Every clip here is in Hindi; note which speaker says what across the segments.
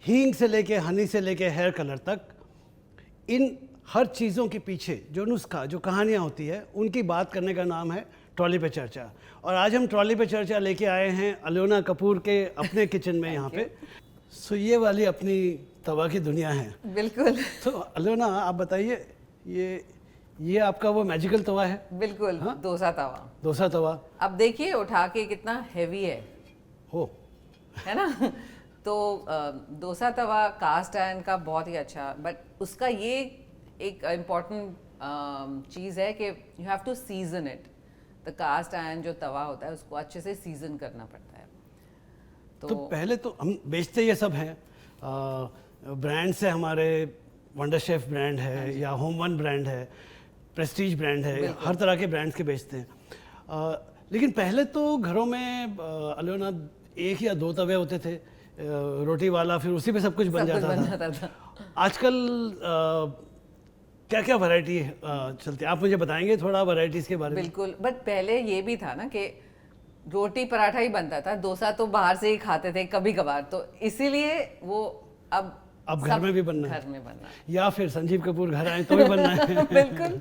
Speaker 1: हींग से लेके हनी से लेके हेयर कलर तक, इन हर चीज़ों के पीछे जो नुस्खा, जो कहानियाँ होती है, उनकी बात करने का नाम है ट्रॉली पे चर्चा। और आज हम ट्रॉली पे चर्चा लेके आए हैं अलोना कपूर के अपने किचन में यहाँ पे। सो ये वाली अपनी तवा की दुनिया है।
Speaker 2: बिल्कुल।
Speaker 1: तो अलोना आप बताइए, ये आपका वो मैजिकल तवा है?
Speaker 2: बिल्कुल। हाँ? डोसा तवा।
Speaker 1: डोसा तवा।
Speaker 2: अब देखिए उठा के कितना हैवी है,
Speaker 1: हो
Speaker 2: है ना? तो डोसा तवा कास्ट आयरन का बहुत ही अच्छा, बट उसका ये एक इम्पॉर्टेंट चीज़ है कि you have to season it. The cast iron जो तवा होता है उसको अच्छे से सीजन करना पड़ता है।
Speaker 1: तो पहले तो हम बेचते ये सब हैं, ब्रांड्स है हमारे, वंडर शेफ ब्रांड है या होम वन ब्रांड है, प्रेस्टीज ब्रांड है, हर तरह के ब्रांड्स के बेचते हैं। लेकिन पहले तो घरों में अलोना 1 या 2 तवे होते थे, रोटी वाला, फिर उसी पे सब कुछ बन जाता था। आजकल क्या क्या वैरायटी चलती है, आप मुझे बताएंगे थोड़ा वैरायटीज के बारे में?
Speaker 2: बिल्कुल, बट पहले ये भी था ना कि रोटी पराठा ही बनता था, डोसा तो बाहर से ही खाते थे कभी कभार, तो इसीलिए वो अब
Speaker 1: घर में भी बनना है,
Speaker 2: घर में बनना है,
Speaker 1: या फिर संजीव कपूर घर आए तो भी बनना है।
Speaker 2: बिल्कुल।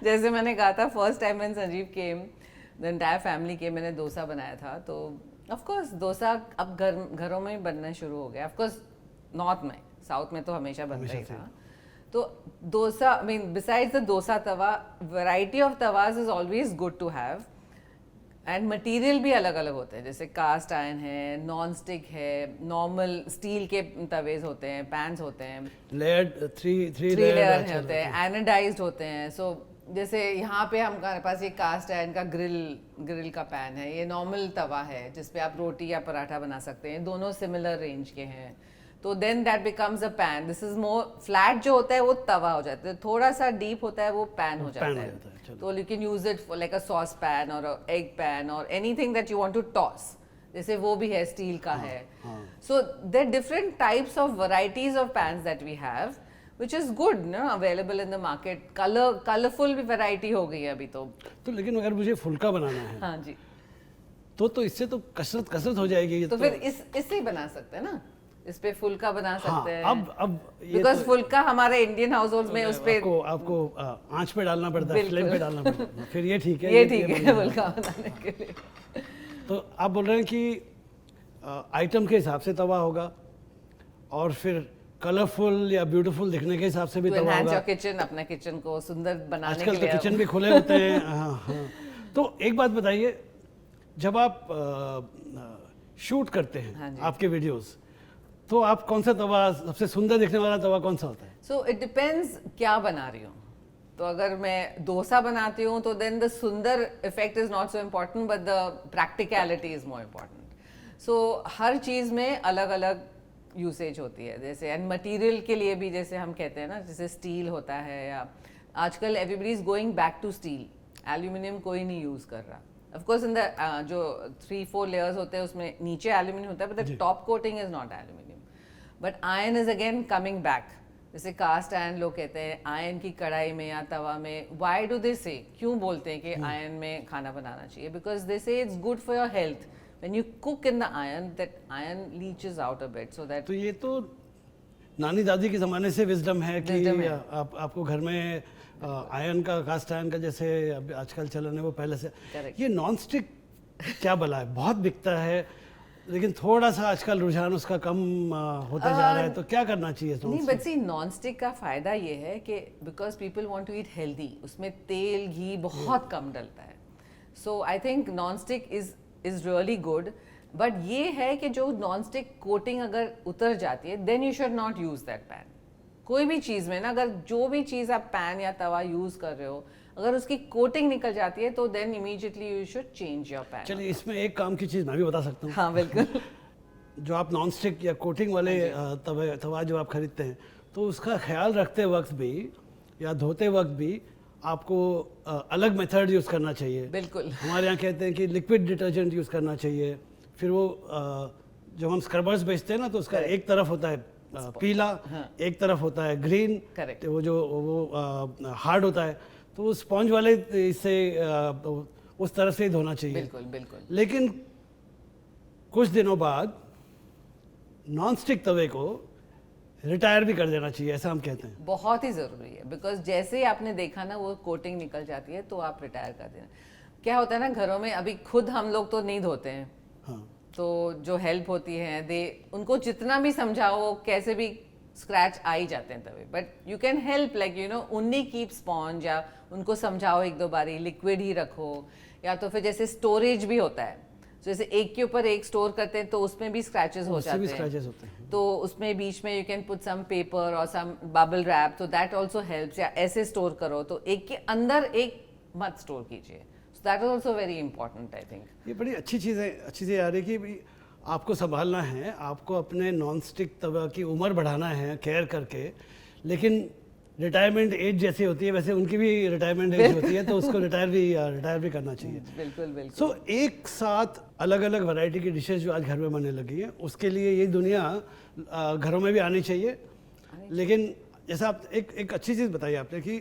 Speaker 2: जैसे मैंने कहा था, first time when Sanjeev came, the entire family के, मैंने डोसा बनाया था, तो ऑफ कोर्स डोसा अब घरों में ही बनना शुरू हो गया। ऑफ कोर्स नॉर्थ में, साउथ में तो हमेशा बनता ही था। तो dosa, I mean besides the dosa tawa, variety of tawas is always good to have, and material भी अलग अलग होते हैं, जैसे कास्ट आयरन है, नॉन स्टिक है, नॉर्मल स्टील के तवेज होते हैं, पैन्स होते हैं,
Speaker 1: लेयर थ्री
Speaker 2: लेयर होते हैं, एनोडाइज्ड होते हैं। सो जैसे यहाँ पे हमारे पास ये कास्ट आयरन का ग्रिल का पैन है, ये नॉर्मल तवा है जिसपे आप रोटी या पराठा बना सकते हैं, दोनों सिमिलर रेंज के हैं। तो then that becomes a pan. This is more flat, जो होता है वो तवा हो जाता है, थोड़ा सा डीप होता है वो पैन हो जाता है। तो you can use it for like a sauce pan और एग पैन और anything that you want to toss, जैसे वो भी है, स्टील का है। So there different types of varieties of pans that we have, which is good, no, available in the market. Colourful भी वैरायटी हो गई है अभी तो।
Speaker 1: लेकिन अगर मुझे फुल्का बनाना है,
Speaker 2: हाँ जी,
Speaker 1: तो इससे तो कसरत हो जाएगी।
Speaker 2: तो फिर इससे ही बना सकते हैं ना, इस पे फुल्का बना सकते हैं।
Speaker 1: अब
Speaker 2: बिकॉज फुल्का हमारे इंडियन हाउस होल्ड में उस पे
Speaker 1: आपको आंच पे डालना पड़ता है, फ्लेम पे डालना पड़ता है, फिर ये ठीक है,
Speaker 2: ये ठीक है फुल्का बनाने के लिए।
Speaker 1: तो आप बोल रहे हैं कि आइटम के हिसाब से तवा होगा और फिर कलरफुल या ब्यूटीफुल दिखने के हिसाब से भी तवा होगा।
Speaker 2: किचन, अपना किचन को सुंदर बनाने के लिए
Speaker 1: आजकल तो किचन भी खुले होते हैं। हाँ। तो एक बात बताइए, जब आप शूट करते हैं आपके वीडियोस, तो आप कौन सा तवा, सबसे सुंदर दिखने वाला तवा कौन सा होता है?
Speaker 2: सो इट डिपेंड्स क्या बना रही हूँ। तो अगर मैं डोसा बनाती हूँ तो देन द सुंदर effect is not so important, but the practicality is more important. So हर चीज़ में अलग अलग यूसेज होती है, जैसे एंड मटेरियल के लिए भी, जैसे हम कहते हैं ना, जैसे स्टील होता है, या आजकल everybody is going back to steel, aluminium कोई नहीं यूज़ कर रहा। ऑफ कोर्स इन द जो 3-4 लेयर्स होते हैं उसमें नीचे एल्यूमिनियम होता है, but the top coating is not aluminium. But iron is again coming back. जैसे कास्ट आयरन लोग कहते हैं आयरन की कढ़ाई में या तवा में, व्हाई डू दे से, क्यों बोलते हैं कि आयरन में खाना बनाना चाहिए? बिकॉज दे से it's good for your health. When you cook in the iron, that iron leaches out a bit, so that.
Speaker 1: तो ये तो नानी दादी के ज़माने से विजडम है कि आपको घर में आयरन का, कास्ट आयरन का जैसे आजकल चलन है, वो पहले से। ये नॉन स्टिक क्या भला है, बहुत बिकता है, लेकिन थोड़ा सा आजकल रुझान उसका कम होता जा रहा है, तो क्या करना चाहिए?
Speaker 2: नहीं, बट सी नॉन स्टिक का फायदा ये है कि because people want to eat healthy, उसमें तेल घी बहुत कम डलता है। So I think non stick is really good, but ये है कि जो नॉन स्टिक कोटिंग अगर उतर जाती है, then you should not use that pan. कोई भी चीज़ में ना, अगर जो भी चीज़ आप पैन या तवा यूज़ कर रहे हो, अगर उसकी कोटिंग निकल जाती है तो then immediately you should change your pan.
Speaker 1: चलिए, इसमें एक काम की चीज़ मैं भी बता सकता हूँ।
Speaker 2: हाँ बिल्कुल।
Speaker 1: जो आप नॉन स्टिक या कोटिंग वाले तवा जो आप खरीदते हैं, तो उसका ख्याल रखते वक्त भी या धोते वक्त भी आपको अलग मेथड यूज़ करना चाहिए।
Speaker 2: बिल्कुल।
Speaker 1: हमारे यहाँ कहते हैं कि लिक्विड डिटर्जेंट यूज़ करना चाहिए। फिर वो जब हम स्क्रबर्स बेचते हैं ना, तो उसका एक तरफ होता है पीला, एक तरफ होता है ग्रीन, तो वो जो वो हार्ड होता है, तो वो स्पॉन्ज वाले इससे उस तरह से ही धोना चाहिए।
Speaker 2: बिल्कुल बिल्कुल।
Speaker 1: लेकिन कुछ दिनों बाद नॉन स्टिक तवे को रिटायर भी कर देना चाहिए, ऐसा हम कहते हैं।
Speaker 2: बहुत ही ज़रूरी है, बिकॉज जैसे ही आपने देखा ना वो कोटिंग निकल जाती है तो आप रिटायर कर देना। क्या होता है ना घरों में, अभी खुद हम लोग तो नहीं धोते हैं,
Speaker 1: हाँ,
Speaker 2: तो जो हेल्प होती है उनको जितना भी समझाओ कैसे भी स्क्रैच आ ही जाते हैं तभी, but you can help like you know only keep sponge, या उनको समझाओ एक दो बारी लिक्विड ही रखो, या तो फिर जैसे स्टोरेज भी होता है, जैसे एक के ऊपर एक स्टोर करते हैं तो उसमें भी स्क्रैचेस हो
Speaker 1: उससे
Speaker 2: जाते
Speaker 1: भी
Speaker 2: हैं,
Speaker 1: स्क्रैचेस होते हैं।
Speaker 2: तो उसमें बीच में you can put some paper और सम बबल रैप, तो दैट आल्सो हेल्प्स। या ऐसे स्टोर करो तो एक के अंदर एक मत स्टोर कीजिए, so that is also very important I think.
Speaker 1: ये बड़ी अच्छी चीज़ आ रही है कि भाई आपको संभालना है, आपको अपने नॉन स्टिक तवा की उम्र बढ़ाना है केयर करके, लेकिन रिटायरमेंट एज जैसी होती है वैसे उनकी भी रिटायरमेंट एज होती है, तो उसको रिटायर भी करना चाहिए।
Speaker 2: बिल्कुल बिल्कुल।
Speaker 1: सो एक साथ अलग अलग वैरायटी की डिशेस जो आज घर में बनने लगी हैं, उसके लिए ये दुनिया घरों में भी आनी चाहिए। लेकिन जैसा आप एक अच्छी चीज़ बताई आपने कि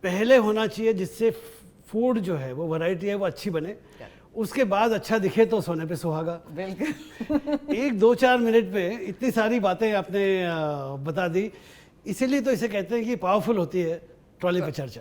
Speaker 1: पहले होना चाहिए जिससे फूड जो है वो वैरायटी है वो अच्छी बने, उसके बाद अच्छा दिखे तो सोने पे सुहागा।
Speaker 2: बिल्कुल।
Speaker 1: एक 2-4 मिनट में इतनी सारी बातें आपने बता दी, इसीलिए तो इसे कहते हैं कि पावरफुल होती है ट्रॉली पे चर्चा।